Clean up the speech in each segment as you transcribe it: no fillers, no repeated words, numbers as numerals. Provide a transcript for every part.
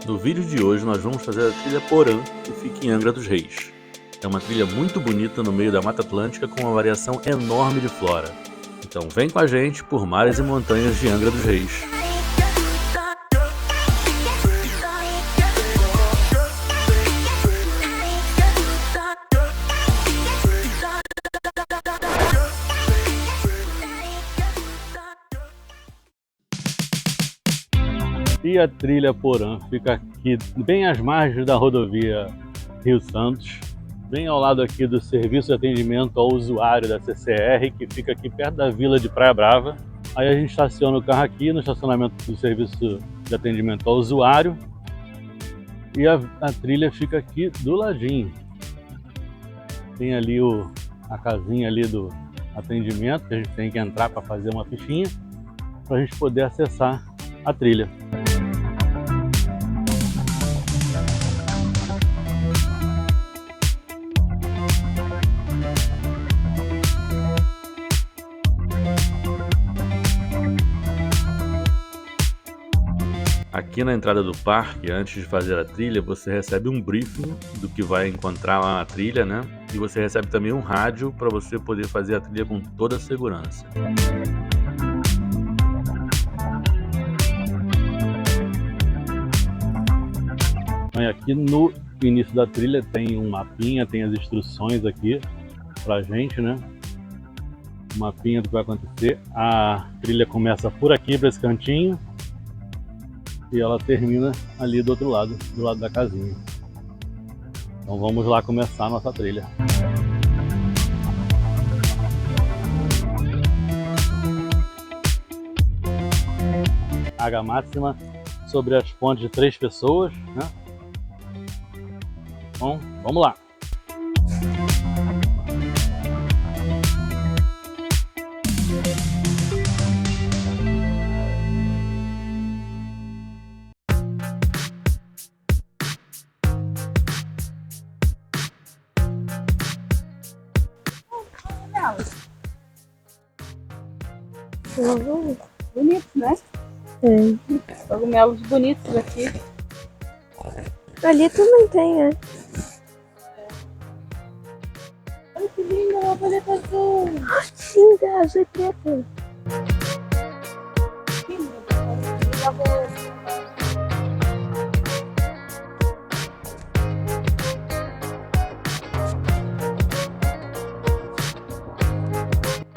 No vídeo de hoje nós vamos fazer a trilha Porã, que fica em Angra dos Reis. É uma trilha muito bonita no meio da Mata Atlântica com uma variação enorme de flora. Então vem com a gente por mares e montanhas de Angra dos Reis. E a trilha Porã fica aqui bem às margens da rodovia Rio Santos, bem ao lado aqui do serviço de atendimento ao usuário da CCR, que fica aqui perto da vila de Praia Brava. Aí a gente estaciona o carro aqui no estacionamento do serviço de atendimento ao usuário e a trilha fica aqui do ladinho. Tem ali a casinha ali do atendimento, que a gente tem que entrar para fazer uma fichinha, para a gente poder acessar a trilha. Aqui na entrada do parque, antes de fazer a trilha, você recebe um briefing do que vai encontrar lá na trilha, né? E você recebe também um rádio para você poder fazer a trilha com toda a segurança. Aqui no início da trilha tem um mapinha, tem as instruções aqui pra gente, né? Um mapinha do que vai acontecer. A trilha começa por aqui, para esse cantinho, e ela termina ali do outro lado, do lado da casinha. Então vamos lá começar a nossa trilha. Água máxima sobre as pontes de 3 pessoas, né? Então, vamos lá! Bonitos, né? É. Cogumelos bonitos aqui. Ali também tem, né? Olha que linda, uma paleta azul. Linda, azul e preta.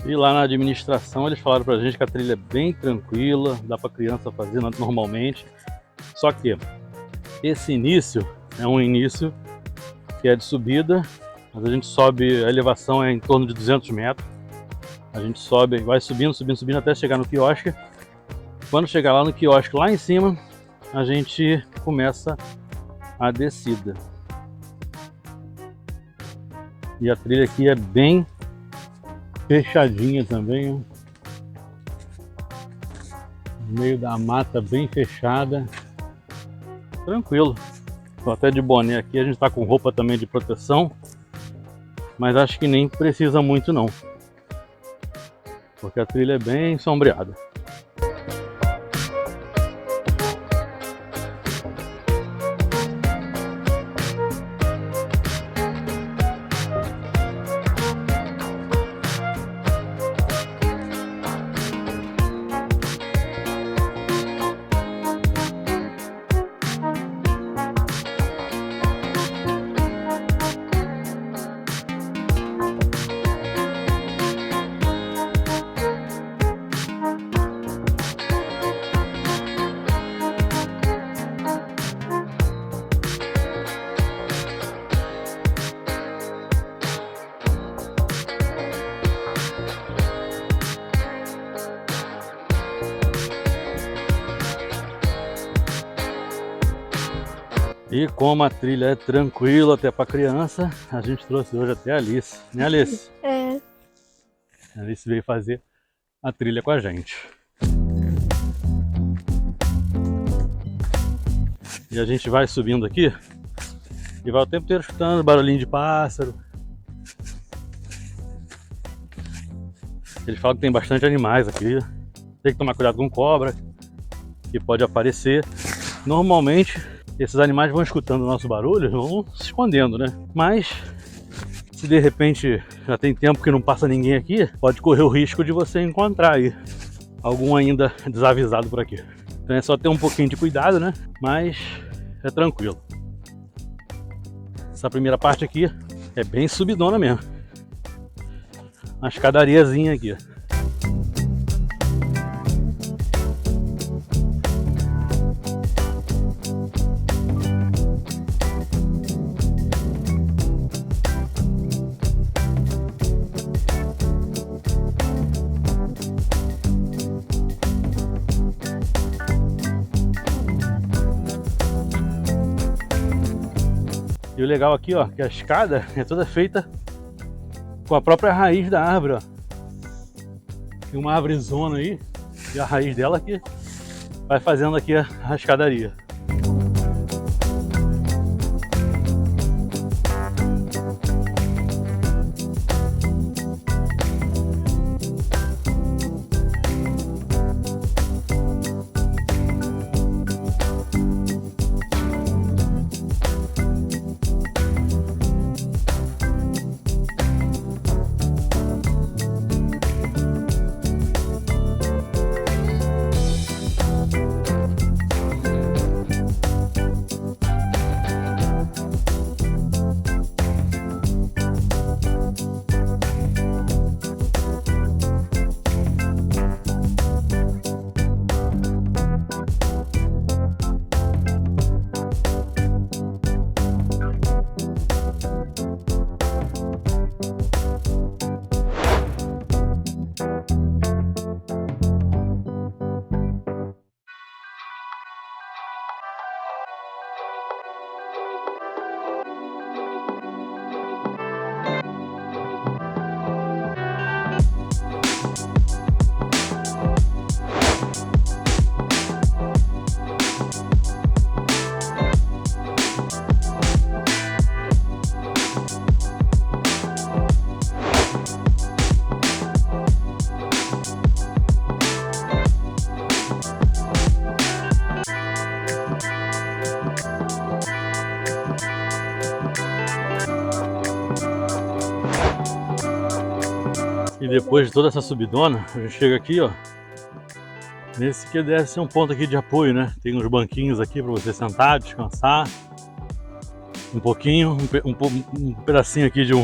E lá na administração eles falaram pra gente que a trilha é bem tranquila, dá pra criança fazer normalmente. Só que esse início é um início que é de subida, mas a gente sobe, a elevação é em torno de 200 metros. A gente sobe, vai subindo, subindo, subindo até chegar no quiosque. Quando chegar lá no quiosque, lá em cima, a gente começa a descida. E a trilha aqui é bem fechadinha também, no meio da mata, bem fechada, tranquilo. Tô até de boné aqui, a gente tá com roupa também de proteção, mas acho que nem precisa muito não, porque a trilha é bem sombreada. E como a trilha é tranquila até para criança, a gente trouxe hoje até a Alice, né, Alice? É. A Alice veio fazer a trilha com a gente. E a gente vai subindo aqui e vai o tempo inteiro escutando barulhinho de pássaro. Eles falam que tem bastante animais aqui. Tem que tomar cuidado com cobra, que pode aparecer. Normalmente Esses animais vão escutando o nosso barulho, vão se escondendo, né? Mas se de repente já tem tempo que não passa ninguém aqui, pode correr o risco de você encontrar aí algum ainda desavisado por aqui. Então é só ter um pouquinho de cuidado, né? Mas é tranquilo. Essa primeira parte aqui é bem subidona mesmo. Uma escadariazinha aqui. E o legal aqui, ó, que a escada é toda feita com a própria raiz da árvore, ó. Tem uma árvorezona aí, e a raiz dela aqui vai fazendo aqui a escadaria. E depois de toda essa subidona, a gente chega aqui, ó, nesse que deve ser um ponto aqui de apoio, né? Tem uns banquinhos aqui para você sentar, descansar um pouquinho, um pedacinho aqui de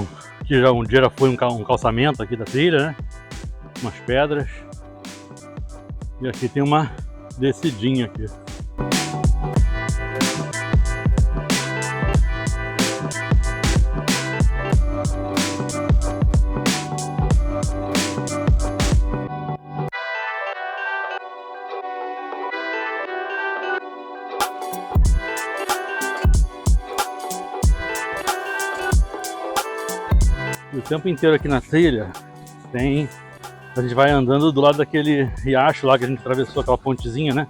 que já um dia já foi um calçamento aqui da trilha, né? Umas pedras. E aqui tem uma descidinha aqui. O tempo inteiro aqui na trilha a gente vai andando do lado daquele riacho lá que a gente atravessou, aquela pontezinha, né?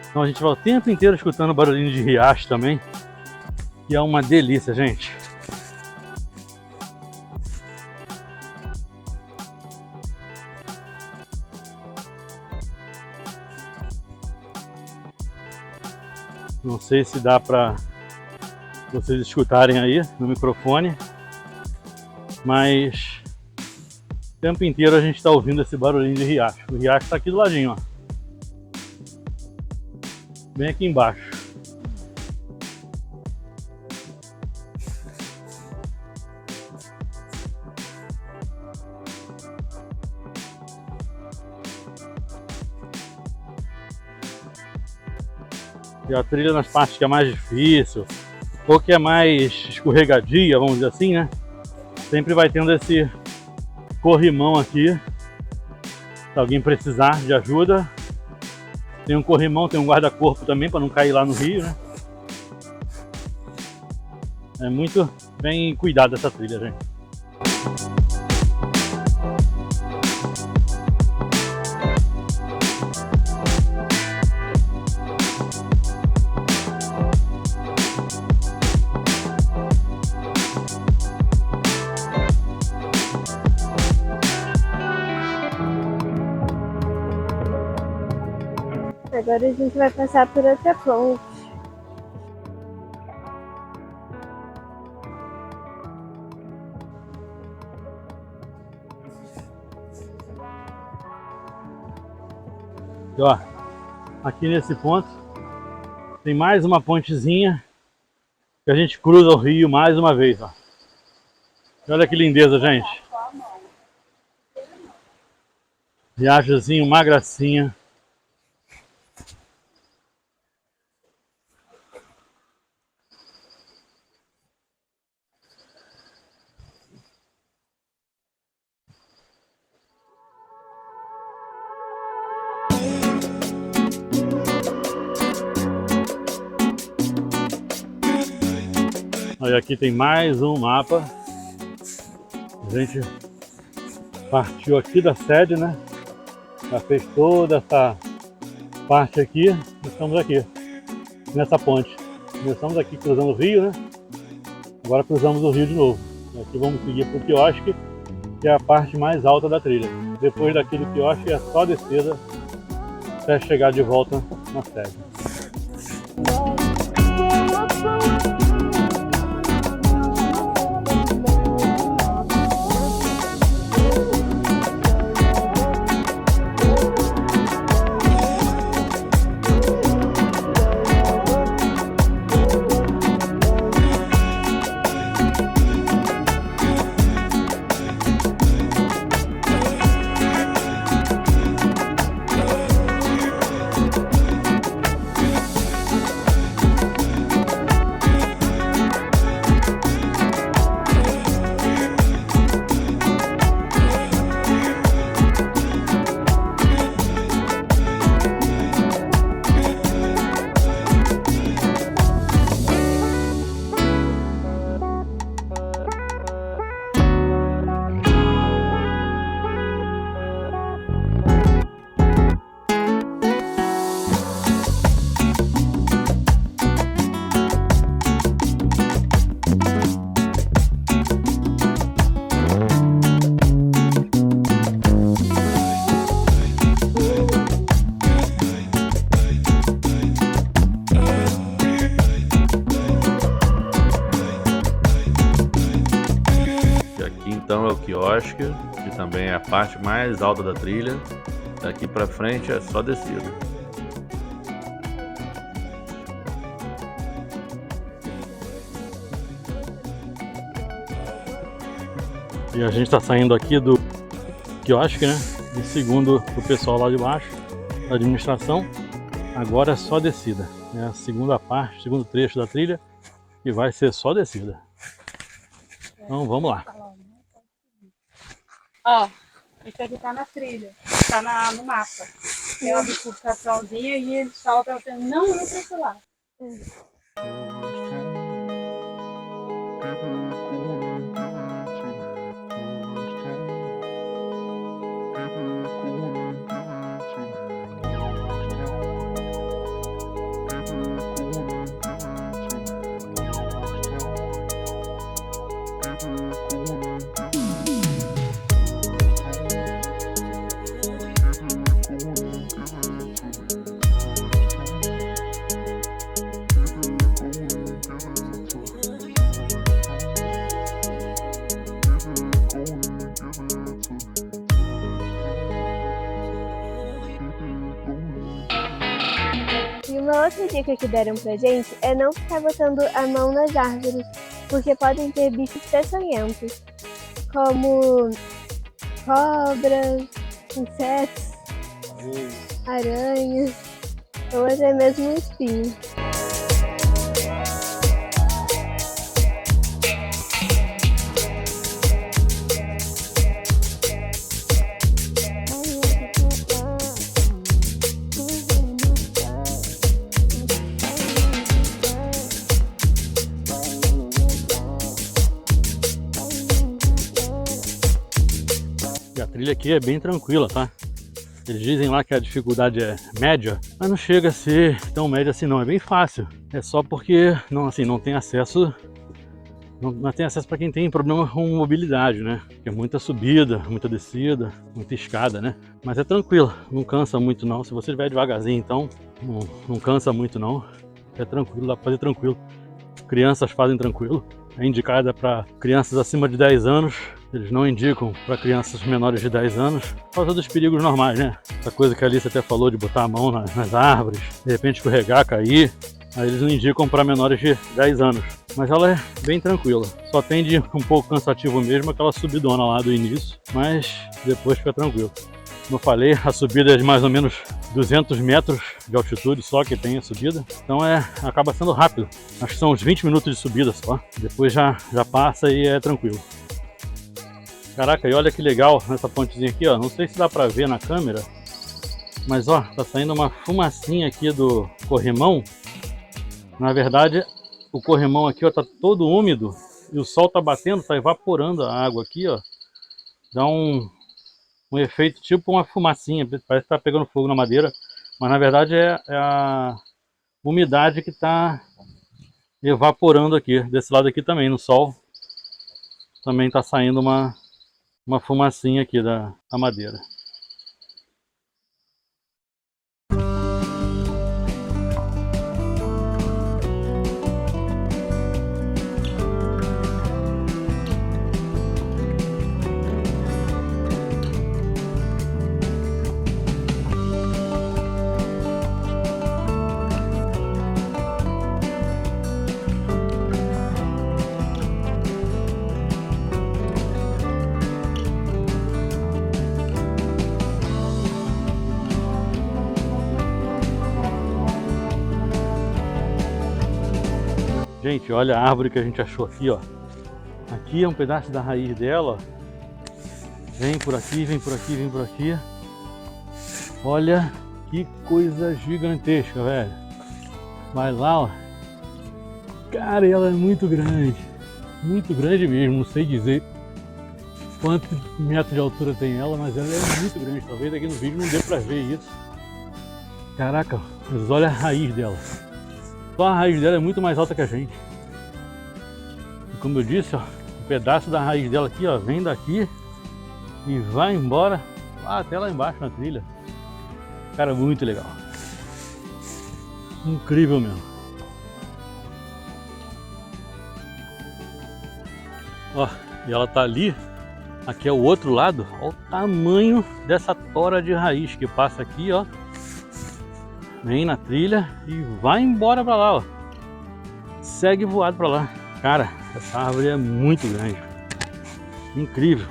Então a gente vai o tempo inteiro escutando barulhinho de riacho também, que é uma delícia, gente. Não sei se dá para vocês escutarem aí no microfone, mas o tempo inteiro a gente está ouvindo esse barulhinho de riacho. O riacho está aqui do ladinho, ó. Bem aqui embaixo. E a trilha nas partes que é mais difícil, ou que é mais escorregadia, vamos dizer assim, né? Sempre vai tendo esse corrimão aqui, se alguém precisar de ajuda. Tem um corrimão, tem um guarda-corpo também para não cair lá no rio, né? É muito bem cuidado essa trilha, gente. Agora a gente vai passar por outra ponte. ó, aqui nesse ponto tem mais uma pontezinha que a gente cruza o rio mais uma vez, ó. Olha que lindeza, gente. Riachozinho, uma gracinha. Olha, aqui tem mais um mapa. A gente partiu aqui da sede, né? Já fez toda essa parte aqui. Estamos aqui, nessa ponte. Começamos aqui cruzando o rio, né? Agora cruzamos o rio de novo. E aqui vamos seguir para o quiosque, que é a parte mais alta da trilha. Depois daqui do quiosque é só descida até chegar de volta na sede. Então é o quiosque, que também é a parte mais alta da trilha. Daqui pra frente é só descida. E a gente está saindo aqui do quiosque, né? E segundo o pessoal lá de baixo, da administração, agora é só descida. É a segunda parte, segundo trecho da trilha, que vai ser só descida. Então vamos lá. Ó, isso aqui tá na trilha, tá no mapa. Tem uma bifurcaçãozinha e eles falam pra você não ir pra esse lado. E uma outra dica que deram pra gente é não ficar botando a mão nas árvores, porque podem ter bichos peçonhentos, como cobras, insetos, aranhas ou até mesmo espinhos. A trilha aqui é bem tranquila, tá? Eles dizem lá que a dificuldade é média, mas não chega a ser tão média assim não, é bem fácil. É só porque não tem acesso, não tem acesso para quem tem problema com mobilidade, né? Que é muita subida, muita descida, muita escada, né? Mas é tranquilo, não cansa muito não. Se você estiver devagarzinho, então não cansa muito não. É tranquilo, dá para fazer tranquilo. Crianças fazem tranquilo. É indicada para crianças acima de 10 anos. Eles não indicam para crianças menores de 10 anos por causa dos perigos normais, né? Essa coisa que a Alice até falou de botar a mão nas árvores, de repente escorregar, cair. Aí eles não indicam para menores de 10 anos. Mas ela é bem tranquila. Só tem de um pouco cansativo mesmo aquela subidona lá do início, mas depois fica tranquilo. Como eu falei, a subida é de mais ou menos 200 metros de altitude só que tem a subida. Então acaba sendo rápido. Acho que são uns 20 minutos de subida só. Depois já passa e é tranquilo. Caraca, e olha que legal nessa pontezinha aqui, ó. Não sei se dá pra ver na câmera, mas ó, tá saindo uma fumacinha aqui do corrimão. Na verdade, o corrimão aqui, ó, tá todo úmido e o sol tá batendo, tá evaporando a água aqui, ó. Dá um efeito tipo uma fumacinha, parece que tá pegando fogo na madeira, mas na verdade é a umidade que tá evaporando aqui. Desse lado aqui também, no sol, também tá saindo uma fumacinha aqui da madeira. Gente, olha a árvore que a gente achou aqui, ó. Aqui é um pedaço da raiz dela, ó. Vem por aqui, vem por aqui, vem por aqui. Olha que coisa gigantesca, velho. Vai lá, ó. Cara, ela é muito grande mesmo. Não sei dizer quantos metros de altura tem ela, mas ela é muito grande. Talvez aqui no vídeo não dê pra ver isso. Caraca, mas olha a raiz dela. Só a raiz dela é muito mais alta que a gente. E como eu disse, ó, um pedaço da raiz dela aqui, ó, vem daqui e vai embora lá até lá embaixo na trilha. Cara, muito legal. Incrível mesmo. Ó, e ela tá ali. Aqui é o outro lado. Olha o tamanho dessa tora de raiz que passa aqui, ó. Vem na trilha e vai embora pra lá, ó. Segue voado pra lá. Cara, essa árvore é muito grande. Incrível.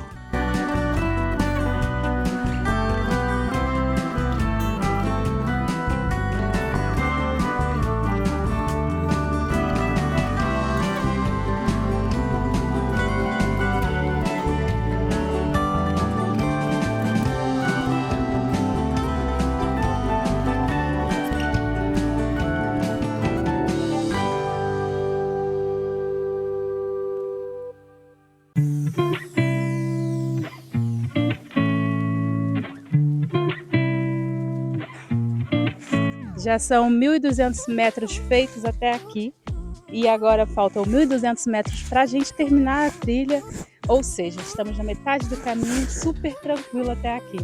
Já são 1.200 metros feitos até aqui e agora faltam 1.200 metros para a gente terminar a trilha, ou seja, estamos na metade do caminho, super tranquilo até aqui.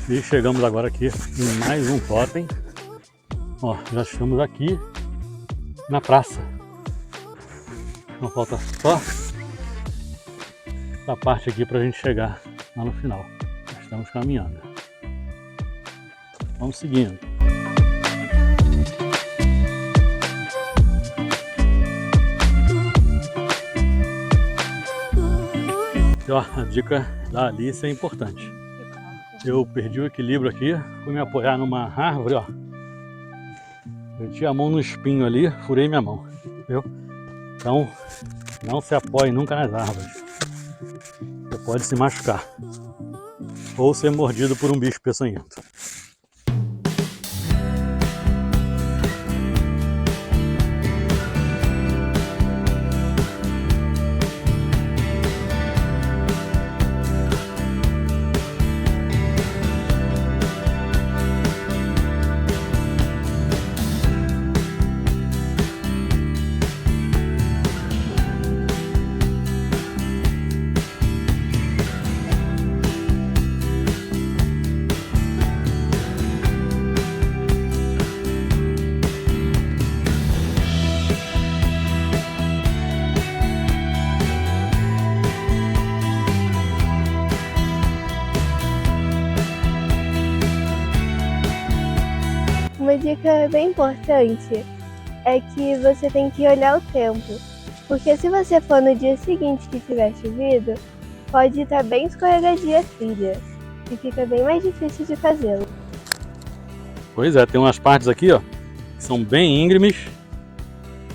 E chegamos agora aqui em mais um totem. Ó, já estamos aqui na praça. Então falta só essa parte aqui pra gente chegar lá no final. Estamos caminhando. Vamos seguindo. E, ó, a dica da Alice é importante. Eu perdi o equilíbrio aqui, fui me apoiar numa árvore, ó. Meti a mão no espinho ali, furei minha mão, viu? Então, não se apoie nunca nas árvores. Você pode se machucar. Ou ser mordido por um bicho peçonhento. Uma dica bem importante é que você tem que olhar o tempo, porque se você for no dia seguinte que tiver chovido, pode estar bem escorregadia a trilha e fica bem mais difícil de fazê-lo. Pois é, tem umas partes aqui, ó, que são bem íngremes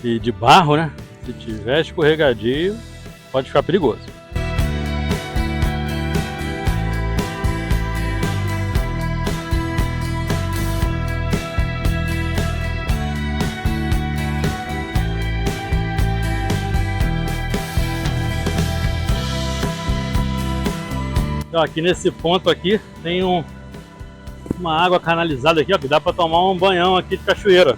e de barro, né? Se tiver escorregadio, pode ficar perigoso. Então, aqui nesse ponto aqui tem uma água canalizada aqui, ó, que dá para tomar um banhão aqui de cachoeira.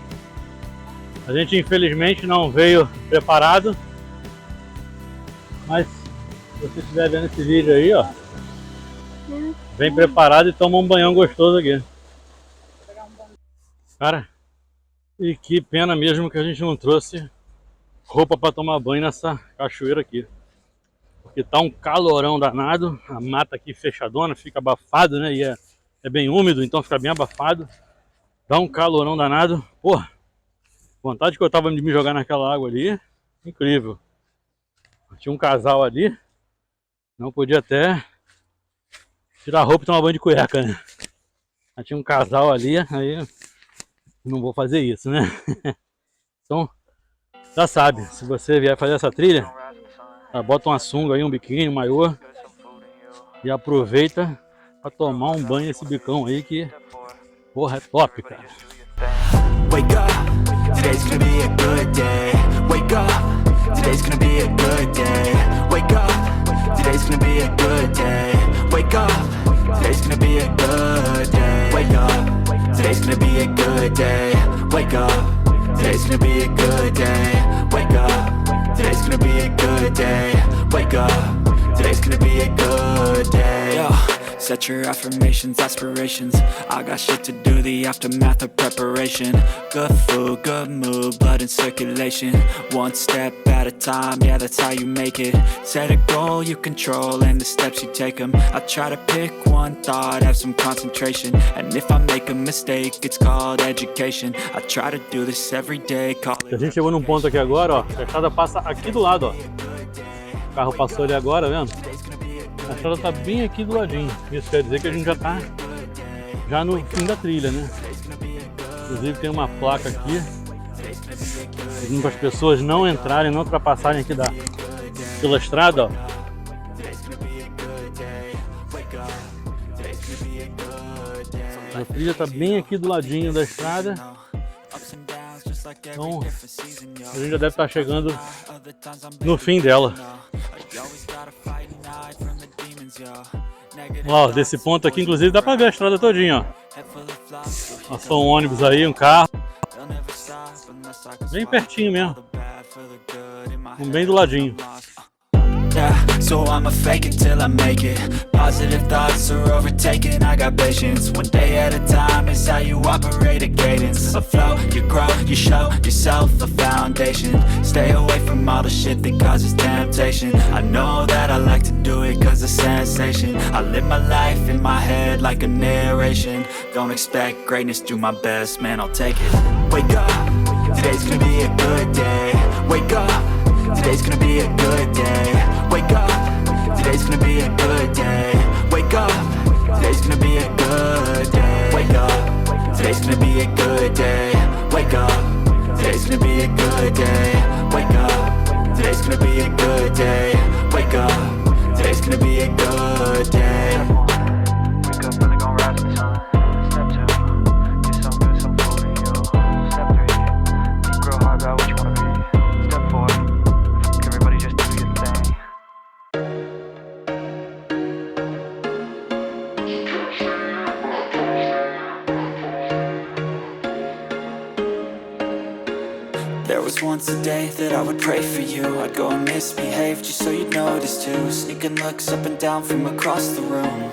A gente infelizmente não veio preparado, mas se você estiver vendo esse vídeo aí, ó, vem preparado e toma um banhão gostoso aqui. Cara, e que pena mesmo que a gente não trouxe roupa para tomar banho nessa cachoeira aqui. Porque tá um calorão danado, a mata aqui fechadona, fica abafado, né? E é bem úmido, então fica bem abafado. Dá um calorão danado. Porra, vontade que eu tava de me jogar naquela água ali, incrível. Tinha um casal ali, não podia até tirar a roupa e tomar banho de cueca, né? Mas tinha um casal ali, aí não vou fazer isso, né? Então, já sabe, se você vier fazer essa trilha, bota uma sunga aí, um biquíni, um maiô e aproveita para tomar um banho nesse bicão aí que, porra, é top, cara. Wake up, today's gonna be a good day. Wake up, today's gonna be a good day. Wake up, today's gonna be a good day. Wake up, today's gonna be a good day. Wake up, today's gonna be a good day. Wake up, today's gonna be a good day. Wake up. Today's gonna be a good day. Wake up. Today's gonna be a good day. Yo, set your affirmations, aspirations. I got shit to do, the aftermath of preparation. Good food, good mood, blood in circulation. One step at a time, yeah, that's how you make it. Set a goal you control and the steps you take them. I try to pick one thought, have some concentration. And if I make a mistake, it's called education. I try to do this every day. A gente chegou num ponto aqui agora, ó, a estrada passa aqui do lado, ó. O carro passou ali agora, vendo? A estrada tá bem aqui do ladinho. Isso quer dizer que a gente já tá no fim da trilha, né? Inclusive tem uma placa aqui pedindo para as pessoas não entrarem, não ultrapassarem aqui pela estrada, ó. A trilha tá bem aqui do ladinho da estrada. Então, a gente já deve estar chegando no fim dela. Ó, desse ponto aqui, inclusive, dá pra ver a estrada todinha, ó. Passou um ônibus aí, um carro. Bem pertinho mesmo. Bem do ladinho. Yeah, so I'ma fake it till I make it. Positive thoughts are overtaken, I got patience. One day at a time is how you operate a cadence. A flow, you grow, you show yourself a foundation. Stay away from all the shit that causes temptation. I know that I like to do it cause it's sensation. I live my life in my head like a narration. Don't expect greatness, do my best, man, I'll take it. Wake up, today's gonna be a good day. Wake up, today's gonna be a good day. Wake up, today's gonna be a good day. Wake up, today's gonna be a good day. Wake up, today's gonna be a good day. Wake up, today's gonna be a good day. Wake up, today's gonna be a good day. Wake up, today's gonna be a good day. Wake up, really gonna rise to the sun. Step 2, get some good, some food in you. Step 3, think real hard about what you wanna be. Step 4, everybody just do your thing. There was once a day that I would pray for you. I'd go and misbehave just so you'd notice too. Sneaking looks up and down from across the room.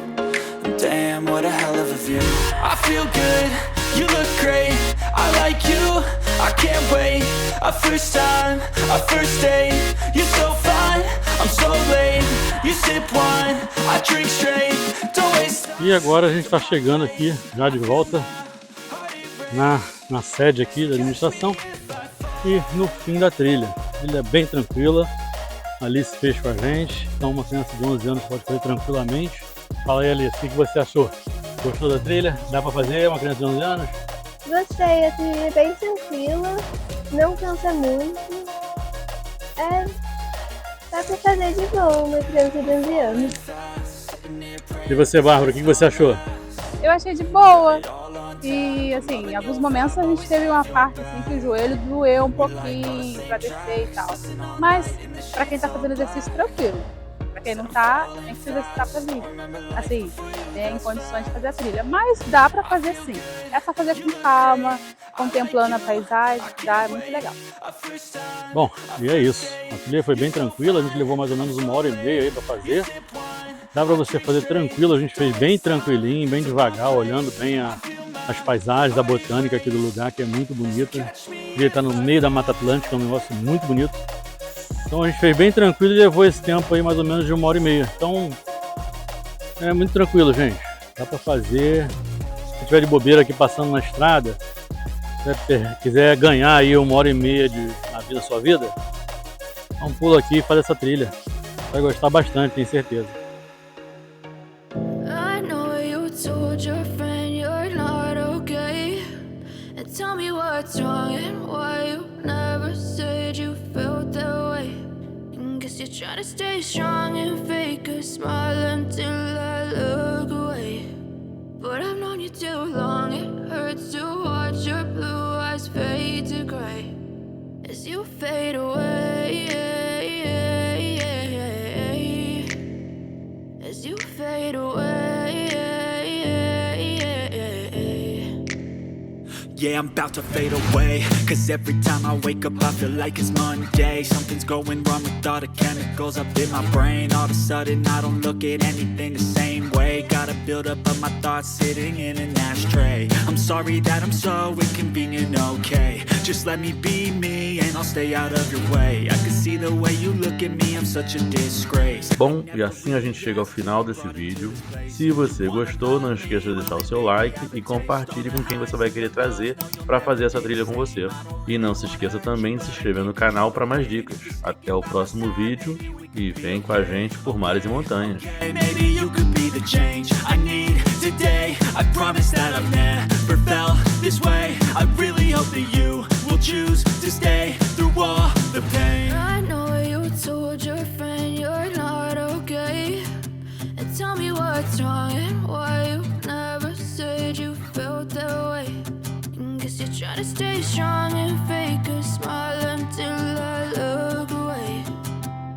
And damn, what a hell of a view. I feel good, you look great. I like you, I can't wait. A first time, a first date. You're so fine, I'm so late. You sip wine, I drink straight. Don't waste. E agora a gente está chegando aqui, já de volta, na sede aqui da administração. E no fim da trilha, trilha bem tranquila, a Alice fez com a gente, então uma criança de 11 anos pode fazer tranquilamente. Fala aí, Alice, o que você achou? Gostou da trilha? Dá pra fazer uma criança de 11 anos? Gostei, a trilha é bem tranquila, não cansa muito. Dá pra fazer de boa uma criança de 11 anos. E você, Bárbara, o que você achou? Eu achei de boa. E assim, em alguns momentos a gente teve uma parte assim que o joelho doeu um pouquinho pra descer e tal. Mas pra quem tá fazendo exercício, tranquilo. Pra quem não tá, tem que se exercitar pra vir. Assim, tem condições de fazer a trilha. Mas dá pra fazer sim. É só fazer com calma, contemplando a paisagem, dá, é muito legal. Bom, e é isso. A trilha foi bem tranquila, a gente levou mais ou menos 1h30 aí pra fazer. Dá pra você fazer tranquilo, a gente fez bem tranquilinho, bem devagar, olhando bem as paisagens, a botânica aqui do lugar, que é muito bonita. Ele está no meio da Mata Atlântica, é um negócio muito bonito. Então a gente fez bem tranquilo e levou esse tempo aí mais ou menos de 1h30. Então é muito tranquilo, gente. Dá para fazer. Se tiver de bobeira aqui passando na estrada, se quiser ganhar aí 1h30 na vida, sua vida, dá um pulo aqui e faz essa trilha. Vai gostar bastante, tenho certeza. Tell me what's wrong and why you never said you felt that way. And guess you're trying to stay strong and fake a smile until I look away. But I've known you too long, it hurts to watch your blue eyes fade to gray as you fade away, as you fade away. Yeah, I'm about to fade away, cause every time I wake up I feel like it's Monday. Something's going wrong with all the chemicals up in my brain. All of a sudden I don't look at anything the same way. Got a build up of my thoughts sitting in an ashtray. I'm sorry that I'm so inconvenient, okay. Just let me be me and I'll stay out of your way. I can see the way you look at me, I'm such a disgrace. Bom, e assim a gente chega ao final desse vídeo. Se você gostou, não esqueça de deixar o seu like e compartilhe com quem você vai querer trazer para fazer essa trilha com você. E não se esqueça também de se inscrever no canal para mais dicas. Até o próximo vídeo e vem com a gente por mares e montanhas. Tell me what's wrong and why you never said you felt that way. Guess you're trying to stay strong and fake a smile until I look away.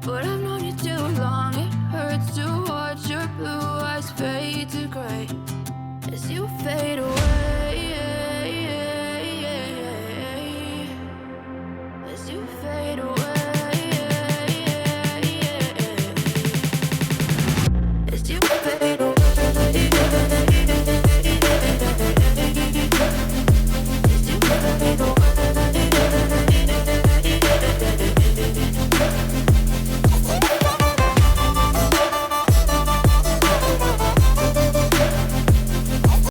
But I've known you too long, it hurts to watch your blue eyes fade to gray as you fade away, as you fade away. as you fade